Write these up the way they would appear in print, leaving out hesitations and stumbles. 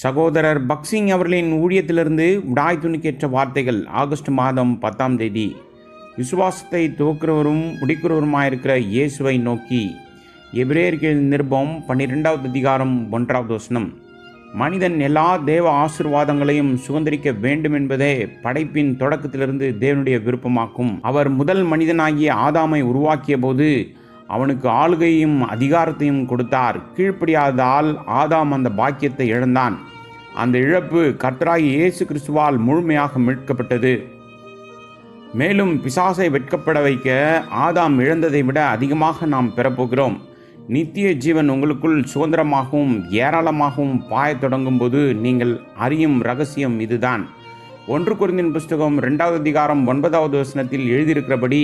சகோதரர் பக்சிங் அவர்களின் ஊழியத்திலிருந்து விடாய் துணிக்கேற்ற வார்த்தைகள். ஆகஸ்ட் மாதம் 10ஆம் தேதி. விசுவாசத்தை துவக்கிறவரும் முடிக்கிறவருமாயிருக்கிற இயேசுவை நோக்கி. எபிரேயர்கள் நிருபம் 12வது அதிகாரம் 1வது வசனம். மனிதன் எல்லா தேவ ஆசீர்வாதங்களையும் சுதந்திரிக்க வேண்டும் என்பதே படைப்பின் தொடக்கத்திலிருந்து தேவனுடைய விருப்பமாக்கும். அவர் முதல் மனிதனாகிய ஆதாமை உருவாக்கிய போது அவனுக்கு ஆளுகையும் அதிகாரத்தையும் கொடுத்தார். கீழ்ப்படியாததால் ஆதாம் அந்த பாக்கியத்தை இழந்தான். அந்த இழப்பு கர்த்தராகிய இயேசு கிறிஸ்துவால் முழுமையாக மீட்கப்பட்டது. மேலும் பிசாசை வெட்கப்பட வைக்க ஆதாம் இழந்ததை விட அதிகமாக நாம் பெறப்போகிறோம். நித்திய ஜீவன் உங்களுக்குள் சுதந்திரமாகவும் ஏராளமாகவும் பாயத் தொடங்கும் போது நீங்கள் அறியும் ரகசியம் இதுதான். 1 கொரிந்தியர் புஸ்தகம் 2வது அதிகாரம் 9வது வசனத்தில் எழுதியிருக்கிறபடி,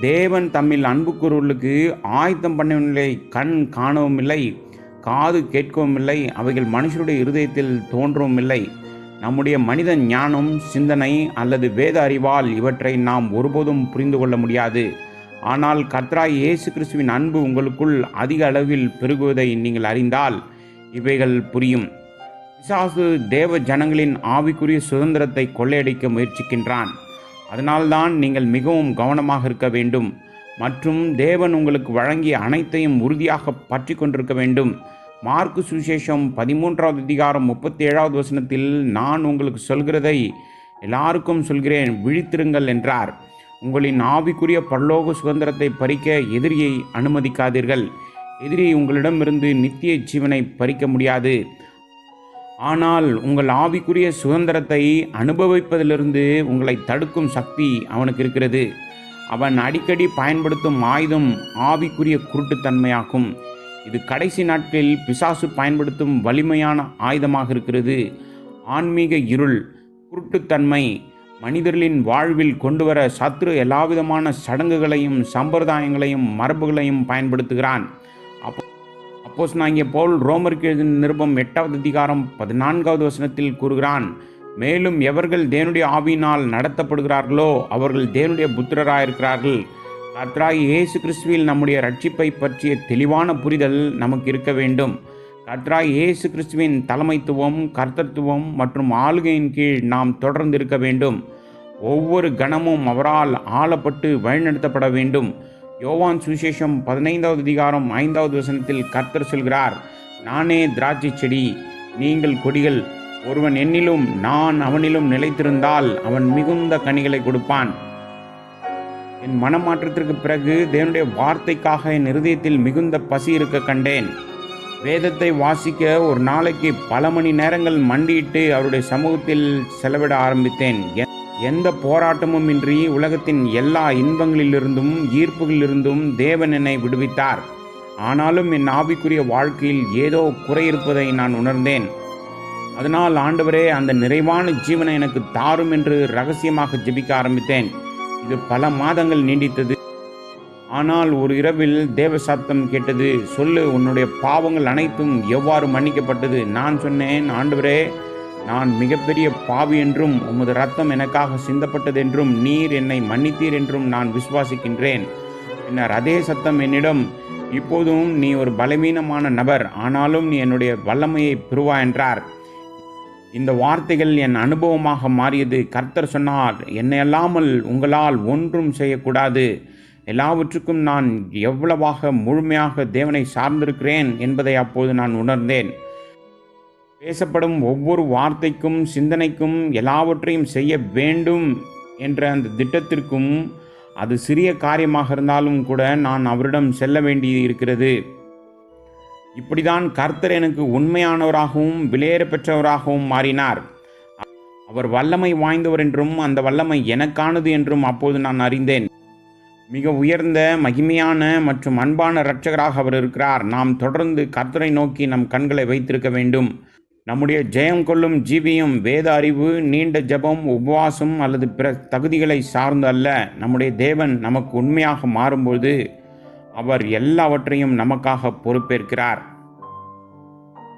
தேவன் தம்மில் அன்பு கூறுவர்களுக்கு ஆயத்தம் பண்ணவில்லை, கண் காணவும் இல்லை, காது கேட்கவும் இல்லை, அவைகள் மனுஷருடைய இருதயத்தில் தோன்றவும் இல்லை. நம்முடைய மனித ஞானம், சிந்தனை அல்லது வேத அறிவால் இவற்றை நாம் ஒருபோதும் புரிந்து கொள்ள முடியாது. ஆனால் கர்த்தராகிய இயேசு கிறிஸ்துவின் அன்பு உங்களுக்குள் அதிக அளவில் பெருகுவதை நீங்கள் அறிந்தால் இவைகள் புரியும். பிசாசு தேவ ஜனங்களின் ஆவிக்குரிய சுதந்திரத்தை கொள்ளையடிக்க முயற்சிக்கின்றான். அதனால்தான் நீங்கள் மிகவும் கவனமாக இருக்க வேண்டும் மற்றும் தேவன் உங்களுக்கு வழங்கிய அனைத்தையும் உறுதியாக பற்றி கொண்டிருக்க வேண்டும். மார்க்கு சுவிசேஷம் 13வது அதிகாரம் 37வது வசனத்தில், நான் உங்களுக்கு சொல்கிறதை எல்லாருக்கும் சொல்கிறேன், விழித்திருங்கள் என்றார். உங்களின் ஆவிக்குரிய பரலோக சுதந்திரத்தை பறிக்க எதிரியை அனுமதிக்காதீர்கள். எதிரி உங்களிடமிருந்து நித்திய ஜீவனை பறிக்க முடியாது. ஆனால் உங்கள் ஆவிக்குரிய சுதந்திரத்தை அனுபவிப்பதிலிருந்து உங்களை தடுக்கும் சக்தி அவனுக்கு இருக்கிறது. அவன் அடிக்கடி பயன்படுத்தும் ஆயுதம் ஆவிக்குரிய குருட்டுத்தன்மையாகும். இது கடைசி நாட்களில் பிசாசு பயன்படுத்தும் வலிமையான ஆயுதமாக இருக்கிறது. ஆன்மீக இருள், குருட்டுத்தன்மை மனிதர்களின் வாழ்வில் கொண்டு வர சத்ரு எல்லாவிதமான சடங்குகளையும் சம்பிரதாயங்களையும் மரபுகளையும் பயன்படுத்துகிறான். அப்போஸ்தலனாகிய பவுல் ரோமருக்கு எழுதின நிருபம் 8வது அதிகாரம் 14வது வசனத்தில் கூறுகிறான், மேலும் எவர்கள் தேவனுடைய ஆவியினால் நடத்தப்படுகிறார்களோ அவர்கள் தேவனுடைய புத்திரராயிருக்கிறார்கள். கர்த்தராகிய இயேசு கிறிஸ்துவில் நம்முடைய ரட்சிப்பை பற்றிய தெளிவான புரிதல் நமக்கு இருக்க வேண்டும். கர்த்தராகிய இயேசு கிறிஸ்துவின் தலைமைத்துவம், கர்த்தத்துவம் மற்றும் ஆளுகையின் கீழ் நாம் தொடர்ந்து இருக்க வேண்டும். ஒவ்வொரு கணமும் அவரால் ஆளப்பட்டு வழிநடத்தப்பட வேண்டும். யோவான் சுவிசேஷம் 15வது அதிகாரம் 5வது வசனத்தில் கர்த்தர் சொல்கிறார், நானே திராட்சை செடி, நீங்கள் கொடிகள். ஒருவன் என்னிலும் நான் அவனிலும் நிலைத்திருந்தால் அவன் மிகுந்த கனிகளை கொடுப்பான். என் மனமாற்றத்திற்கு பிறகு தேவனுடைய வார்த்தைக்காக என் இருதயத்தில் மிகுந்த பசி இருக்க கண்டேன். வேதத்தை வாசிக்க ஒரு நாளைக்கு பல மணி நேரங்கள் மண்டியிட்டு அவருடைய சமூகத்தில் செலவிட ஆரம்பித்தேன். எந்த போராட்டமும் இன்றி உலகத்தின் எல்லா இன்பங்களிலிருந்தும் ஈர்ப்புகளிலிருந்தும் தேவன் என்னை விடுவித்தார். ஆனாலும் என் ஆவிக்குரிய வாழ்க்கையில் ஏதோ குறை இருப்பதை நான் உணர்ந்தேன். அதனால் ஆண்டவரே, அந்த நிறைவான ஜீவனை எனக்கு தாரும் என்று ரகசியமாக ஜெபிக்க ஆரம்பித்தேன். இது பல மாதங்கள் நீடித்தது. ஆனால் ஒரு இரவில் தேவ சத்தம் கேட்டது, சொல்லு, உன்னுடைய பாவங்கள் அனைத்தும் எவ்வாறு மன்னிக்கப்பட்டது. நான் சொன்னேன், ஆண்டவரே, நான் மிகப்பெரிய பாவி என்றும் உமது இரத்தம் எனக்காக சிந்தப்பட்டது என்றும் நீர் என்னை மன்னித்தீர் என்றும் நான் விசுவாசிக்கின்றேன். பின்னர் அதே சத்தம் என்னிடம், இப்போதும் நீ ஒரு பலவீனமான நபர், ஆனாலும் நீ என்னுடைய வல்லமையை பெறுவாய் என்றார். இந்த வார்த்தைகள் என் அனுபவமாக மாறியது. கர்த்தர் சொன்னார், என்னை அல்லாமல் உங்களால் ஒன்றும் செய்யக்கூடாது. எல்லாவற்றுக்கும் நான் எவ்வளவாக முழுமையாக தேவனை சார்ந்திருக்கிறேன் என்பதை அப்போது நான் உணர்ந்தேன். பேசப்படும் ஒவ்வொரு வார்த்தைக்கும் சிந்தனைக்கும் எல்லாவற்றையும் செய்ய வேண்டும் என்ற அந்த திட்டத்திற்கும் அது சிறிய காரியமாக இருந்தாலும் கூட நான் அவரிடம் செல்ல வேண்டி இருக்கிறது. இப்படிதான் கர்த்தர் எனக்கு உண்மையானவராகவும் விலையேற பெற்றவராகவும் மாறினார். அவர் வல்லமை வாய்ந்தவர் என்றும் அந்த வல்லமை எனக்கானது என்றும் அப்போது நான் அறிந்தேன். மிக உயர்ந்த, மகிமையான மற்றும் அன்பான இரட்சகராக அவர் இருக்கிறார். நாம் தொடர்ந்து கர்த்தரை நோக்கி நம் கண்களை வைத்திருக்க வேண்டும். நம்முடைய ஜெயம் கொள்ளும் ஜீவியம் வேத அறிவு, நீண்ட ஜெபம், உபவாசம் அல்லது பிற தகுதிகளை சார்ந்து அல்ல. நம்முடைய தேவன் நமக்கு உண்மையாக மாறும்போது அவர் எல்லாவற்றையும் நமக்காக பொறுப்பேற்கிறார்.